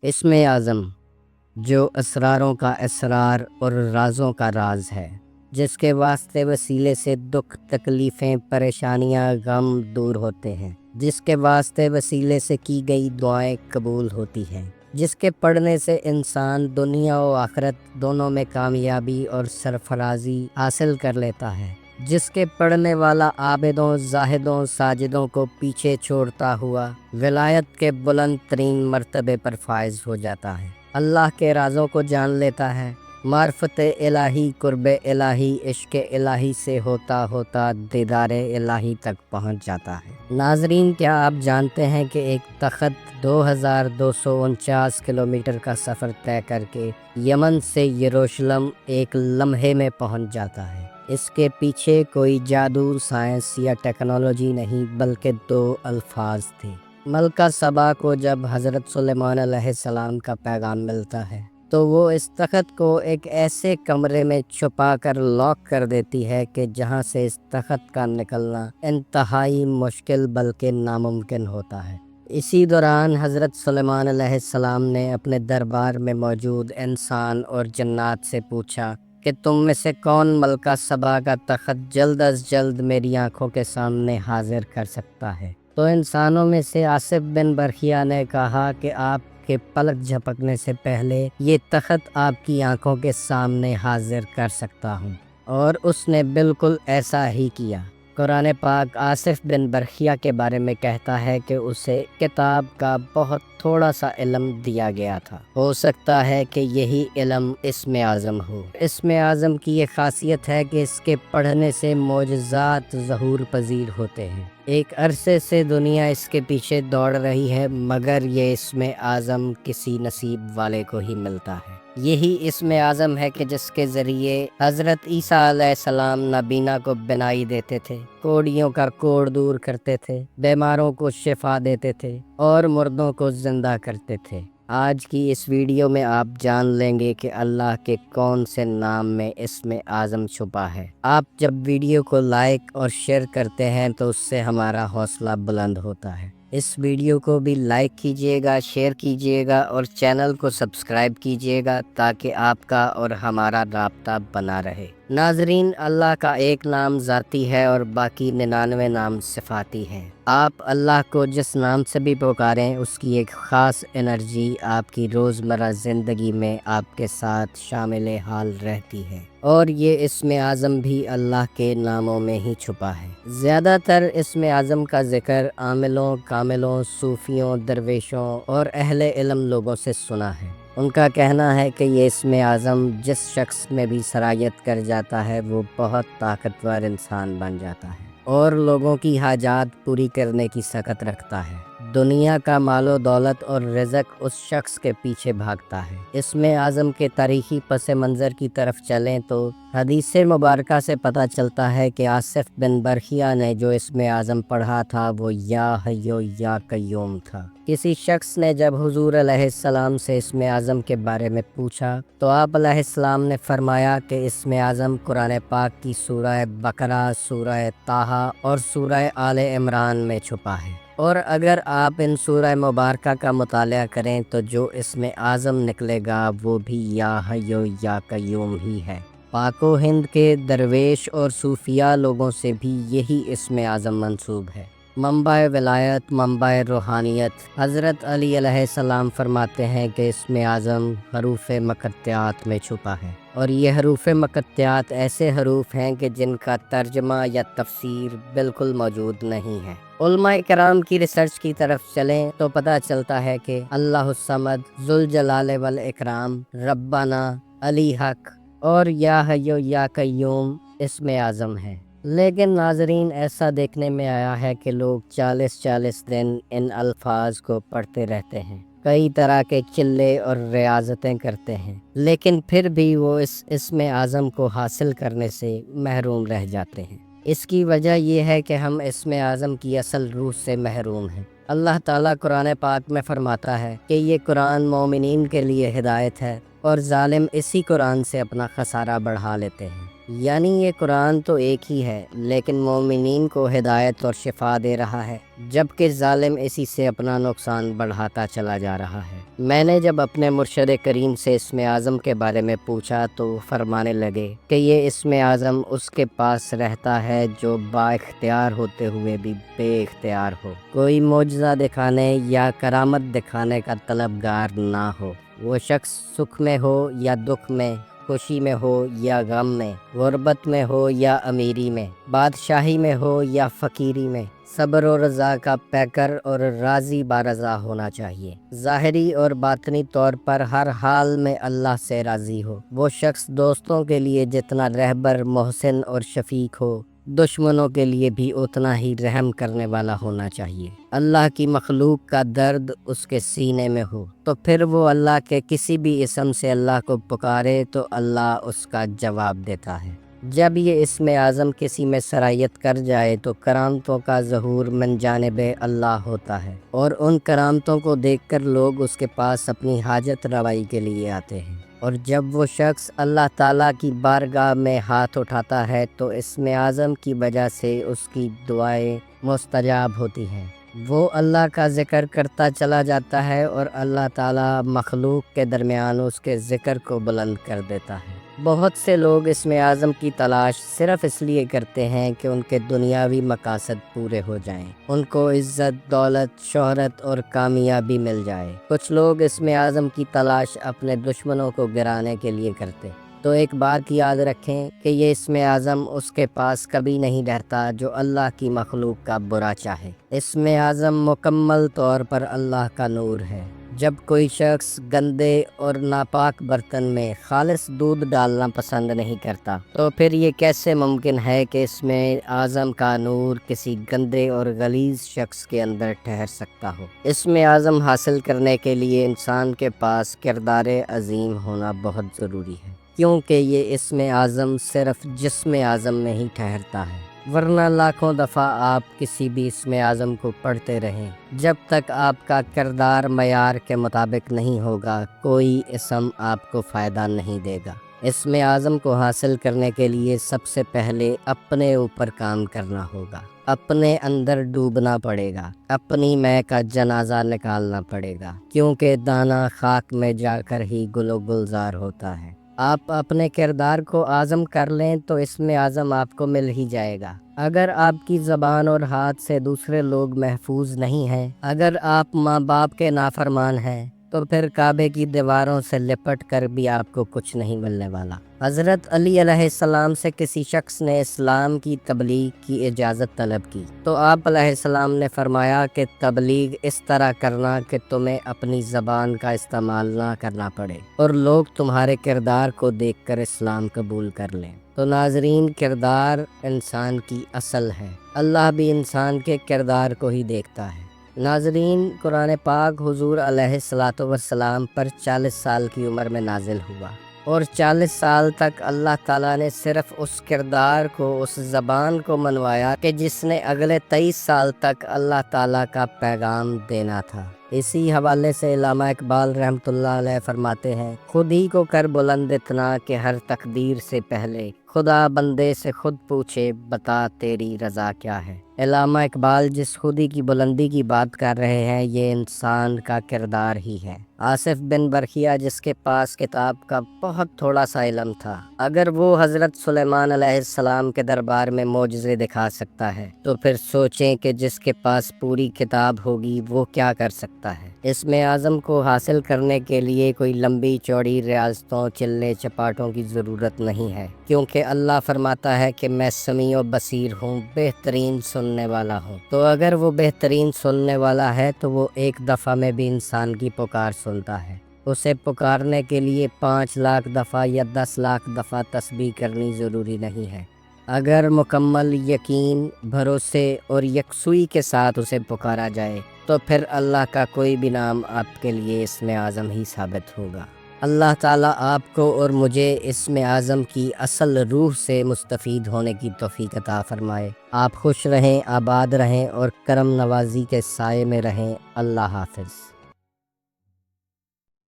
اسم اعظم جو اسراروں کا اسرار اور رازوں کا راز ہے، جس کے واسطے وسیلے سے دکھ تکلیفیں پریشانیاں غم دور ہوتے ہیں، جس کے واسطے وسیلے سے کی گئی دعائیں قبول ہوتی ہیں، جس کے پڑھنے سے انسان دنیا و آخرت دونوں میں کامیابی اور سرفرازی حاصل کر لیتا ہے، جس کے پڑھنے والا عابدوں زاہدوں ساجدوں کو پیچھے چھوڑتا ہوا ولایت کے بلند ترین مرتبے پر فائز ہو جاتا ہے، اللہ کے رازوں کو جان لیتا ہے، معرفت الہی قرب الہی عشق الہی سے ہوتا ہوتا دیدار الہی تک پہنچ جاتا ہے۔ ناظرین، کیا آپ جانتے ہیں کہ ایک تخت 2249 کلومیٹر کا سفر طے کر کے یمن سے یروشلم ایک لمحے میں پہنچ جاتا ہے؟ اس کے پیچھے کوئی جادو سائنس یا ٹیکنالوجی نہیں، بلکہ دو الفاظ تھے۔ ملکہ سبا کو جب حضرت سلیمان علیہ السلام کا پیغام ملتا ہے تو وہ اس تخت کو ایک ایسے کمرے میں چھپا کر لاک کر دیتی ہے کہ جہاں سے اس تخت کا نکلنا انتہائی مشکل بلکہ ناممکن ہوتا ہے۔ اسی دوران حضرت سلیمان علیہ السلام نے اپنے دربار میں موجود انسان اور جنات سے پوچھا کہ تم میں سے کون ملکہ سبا کا تخت جلد از جلد میری آنکھوں کے سامنے حاضر کر سکتا ہے؟ تو انسانوں میں سے آصف بن برخیا نے کہا کہ آپ کے پلک جھپکنے سے پہلے یہ تخت آپ کی آنکھوں کے سامنے حاضر کر سکتا ہوں، اور اس نے بالکل ایسا ہی کیا۔ قرآن پاک آصف بن برخیا کے بارے میں کہتا ہے کہ اسے کتاب کا بہت تھوڑا سا علم دیا گیا تھا، ہو سکتا ہے کہ یہی علم اسم اعظم ہو۔ اسم اعظم کی یہ خاصیت ہے کہ اس کے پڑھنے سے معجزات ظہور پذیر ہوتے ہیں۔ ایک عرصے سے دنیا اس کے پیچھے دوڑ رہی ہے، مگر یہ اسم اعظم کسی نصیب والے کو ہی ملتا ہے۔ یہی اسم اعظم ہے کہ جس کے ذریعے حضرت عیسیٰ علیہ السلام نابینا کو بینائی دیتے تھے، کوڑیوں کا کوڑ دور کرتے تھے، بیماروں کو شفا دیتے تھے اور مردوں کو زندہ کرتے تھے۔ آج کی اس ویڈیو میں آپ جان لیں گے کہ اللہ کے کون سے نام میں اسم اعظم چھپا ہے۔ آپ جب ویڈیو کو لائک اور شیئر کرتے ہیں تو اس سے ہمارا حوصلہ بلند ہوتا ہے۔ اس ویڈیو کو بھی لائک کیجیے گا، شیئر کیجیے گا اور چینل کو سبسکرائب کیجیے گا تاکہ آپ کا اور ہمارا رابطہ بنا رہے۔ ناظرین، اللہ کا ایک نام ذاتی ہے اور باقی 99 نام صفاتی ہیں۔ آپ اللہ کو جس نام سے بھی پکاریں، اس کی ایک خاص انرجی آپ کی روزمرہ زندگی میں آپ کے ساتھ شامل حال رہتی ہے، اور یہ اسم اعظم بھی اللہ کے ناموں میں ہی چھپا ہے۔ زیادہ تر اسم اعظم کا ذکر عاملوں کاملوں صوفیوں درویشوں اور اہل علم لوگوں سے سنا ہے۔ ان کا کہنا ہے کہ یہ اسم اعظم جس شخص میں بھی سرایت کر جاتا ہے وہ بہت طاقتور انسان بن جاتا ہے اور لوگوں کی حاجات پوری کرنے کی سخت رکھتا ہے۔ دنیا کا مال و دولت اور رزق اس شخص کے پیچھے بھاگتا ہے۔ اسم اعظم کے تاریخی پس منظر کی طرف چلیں تو حدیث مبارکہ سے پتہ چلتا ہے کہ آصف بن برخیا نے جو اسم اعظم پڑھا تھا وہ یا حیو یا قیوم تھا۔ کسی شخص نے جب حضور علیہ السلام سے اسم اعظم کے بارے میں پوچھا تو آپ علیہ السلام نے فرمایا کہ اسم اعظم قرآن پاک کی سورہ بقرہ، سورہ طٰہٰ اور سورہ آل عمران میں چھپا ہے، اور اگر آپ ان سورہ مبارکہ کا مطالعہ کریں تو جو اسم اعظم نکلے گا وہ بھی یا حیو یا قیوم ہی ہے۔ پاک و ہند کے درویش اور صوفیاء لوگوں سے بھی یہی اسم اعظم منسوب ہے۔ منبع ولایت، منبع روحانیت۔ حضرت علی علیہ السلام فرماتے ہیں کہ اسم اعظم حروف مقطعات میں چھپا ہے، اور یہ حروف مقطعات ایسے حروف ہیں کہ جن کا ترجمہ یا تفسیر بالکل موجود نہیں ہے۔ علماء کرام کی ریسرچ کی طرف چلیں تو پتہ چلتا ہے کہ اللہ الصمد، ذوالجلال والاکرام، ربنا، علی حق اور یا حیو یا قیوم اسم اعظم ہے۔ لیکن ناظرین، ایسا دیکھنے میں آیا ہے کہ لوگ 40 دن ان الفاظ کو پڑھتے رہتے ہیں، کئی طرح کے چلے اور ریاضتیں کرتے ہیں، لیکن پھر بھی وہ اس اسم اعظم کو حاصل کرنے سے محروم رہ جاتے ہیں۔ اس کی وجہ یہ ہے کہ ہم اسم اعظم کی اصل روح سے محروم ہیں۔ اللہ تعالیٰ قرآن پاک میں فرماتا ہے کہ یہ قرآن مومنین کے لیے ہدایت ہے، اور ظالم اسی قرآن سے اپنا خسارہ بڑھا لیتے ہیں۔ یعنی یہ قرآن تو ایک ہی ہے لیکن مومنین کو ہدایت اور شفا دے رہا ہے، جبکہ ظالم اسی سے اپنا نقصان بڑھاتا چلا جا رہا ہے۔ میں نے جب اپنے مرشد کریم سے اسم اعظم کے بارے میں پوچھا تو فرمانے لگے کہ یہ اسم اعظم اس کے پاس رہتا ہے جو با اختیار ہوتے ہوئے بھی بے اختیار ہو، کوئی معجزہ دکھانے یا کرامت دکھانے کا طلبگار نہ ہو۔ وہ شخص سکھ میں ہو یا دکھ میں، خوشی میں ہو یا غم میں، غربت میں ہو یا امیری میں، بادشاہی میں ہو یا فقیری میں، صبر و رضا کا پیکر اور راضی بارضا ہونا چاہیے، ظاہری اور باطنی طور پر ہر حال میں اللہ سے راضی ہو۔ وہ شخص دوستوں کے لیے جتنا رہبر، محسن اور شفیق ہو، دشمنوں کے لیے بھی اتنا ہی رحم کرنے والا ہونا چاہیے۔ اللہ کی مخلوق کا درد اس کے سینے میں ہو تو پھر وہ اللہ کے کسی بھی اسم سے اللہ کو پکارے تو اللہ اس کا جواب دیتا ہے۔ جب یہ اسم اعظم کسی میں سرایت کر جائے تو کرامتوں کا ظہور من جانب اللہ ہوتا ہے، اور ان کرامتوں کو دیکھ کر لوگ اس کے پاس اپنی حاجت روائی کے لیے آتے ہیں، اور جب وہ شخص اللہ تعالیٰ کی بارگاہ میں ہاتھ اٹھاتا ہے تو اسم اعظم کی وجہ سے اس کی دعائیں مستجاب ہوتی ہیں۔ وہ اللہ کا ذکر کرتا چلا جاتا ہے اور اللہ تعالیٰ مخلوق کے درمیان اس کے ذکر کو بلند کر دیتا ہے۔ بہت سے لوگ اسم اعظم کی تلاش صرف اس لیے کرتے ہیں کہ ان کے دنیاوی مقاصد پورے ہو جائیں، ان کو عزت، دولت، شہرت اور کامیابی مل جائے۔ کچھ لوگ اسم اعظم کی تلاش اپنے دشمنوں کو گرانے کے لیے کرتے، تو ایک بات یاد رکھیں کہ یہ اسم اعظم اس کے پاس کبھی نہیں رہتا جو اللہ کی مخلوق کا برا چاہے۔ اسم اعظم مکمل طور پر اللہ کا نور ہے۔ جب کوئی شخص گندے اور ناپاک برتن میں خالص دودھ ڈالنا پسند نہیں کرتا تو پھر یہ کیسے ممکن ہے کہ اسم اعظم کا نور کسی گندے اور غلیظ شخص کے اندر ٹھہر سکتا ہو؟ اسم اعظم حاصل کرنے کے لیے انسان کے پاس کردار عظیم ہونا بہت ضروری ہے، کیونکہ یہ اسم اعظم صرف جسم اعظم میں ہی ٹھہرتا ہے، ورنہ لاکھوں دفعہ آپ کسی بھی اسم اعظم کو پڑھتے رہیں، جب تک آپ کا کردار معیار کے مطابق نہیں ہوگا کوئی اسم آپ کو فائدہ نہیں دے گا۔ اسم اعظم کو حاصل کرنے کے لیے سب سے پہلے اپنے اوپر کام کرنا ہوگا، اپنے اندر ڈوبنا پڑے گا، اپنی میں کا جنازہ نکالنا پڑے گا، کیونکہ دانہ خاک میں جا کر ہی گل و گلزار ہوتا ہے۔ آپ اپنے کردار کو اعظم کر لیں تو اسم اعظم آپ کو مل ہی جائے گا۔ اگر آپ کی زبان اور ہاتھ سے دوسرے لوگ محفوظ نہیں ہیں، اگر آپ ماں باپ کے نافرمان ہیں، تو پھر کعبے کی دیواروں سے لپٹ کر بھی آپ کو کچھ نہیں ملنے والا۔ حضرت علی علیہ السلام سے کسی شخص نے اسلام کی تبلیغ کی اجازت طلب کی تو آپ علیہ السلام نے فرمایا کہ تبلیغ اس طرح کرنا کہ تمہیں اپنی زبان کا استعمال نہ کرنا پڑے اور لوگ تمہارے کردار کو دیکھ کر اسلام قبول کر لیں۔ تو ناظرین، کردار انسان کی اصل ہے، اللہ بھی انسان کے کردار کو ہی دیکھتا ہے۔ ناظرین، قرآن پاک حضور علیہ السلام پر 40 سال کی عمر میں نازل ہوا، اور 40 سال تک اللہ تعالیٰ نے صرف اس کردار کو، اس زبان کو منوایا کہ جس نے اگلے 23 سال تک اللہ تعالیٰ کا پیغام دینا تھا۔ اسی حوالے سے علامہ اقبال رحمۃ اللہ علیہ فرماتے ہیں، خود ہی کو کر بلند اتنا کہ ہر تقدیر سے پہلے خدا بندے سے خود پوچھے بتا تیری رضا کیا ہے۔ علامہ اقبال جس خودی کی بلندی کی بات کر رہے ہیں یہ انسان کا کردار ہی ہے۔ آصف بن برخیہ جس کے پاس کتاب کا بہت تھوڑا سا علم تھا، اگر وہ حضرت سلیمان علیہ السلام کے دربار میں معجزے دکھا سکتا ہے تو پھر سوچیں کہ جس کے پاس پوری کتاب ہوگی وہ کیا کر سکتا ہے۔ اسم اعظم کو حاصل کرنے کے لیے کوئی لمبی چوڑی ریاضتوں، چلنے چپاٹوں کی ضرورت نہیں ہے، کیونکہ اللہ فرماتا ہے کہ میں سمیع و بصیر ہوں، بہترین سننے والا ہوں۔ تو اگر وہ بہترین سننے والا ہے تو وہ ایک دفعہ میں بھی انسان کی پکار سنتا ہے۔ اسے پکارنے کے لیے 5 لاکھ دفعہ یا 10 لاکھ دفعہ تسبیح کرنی ضروری نہیں ہے۔ اگر مکمل یقین، بھروسے اور یکسوئی کے ساتھ اسے پکارا جائے تو پھر اللہ کا کوئی بھی نام آپ کے لیے اسم اعظم ہی ثابت ہوگا۔ اللہ تعالیٰ آپ کو اور مجھے اسم اعظم کی اصل روح سے مستفید ہونے کی توفیق عطا فرمائے۔ آپ خوش رہیں، آباد رہیں اور کرم نوازی کے سائے میں رہیں۔ اللہ حافظ۔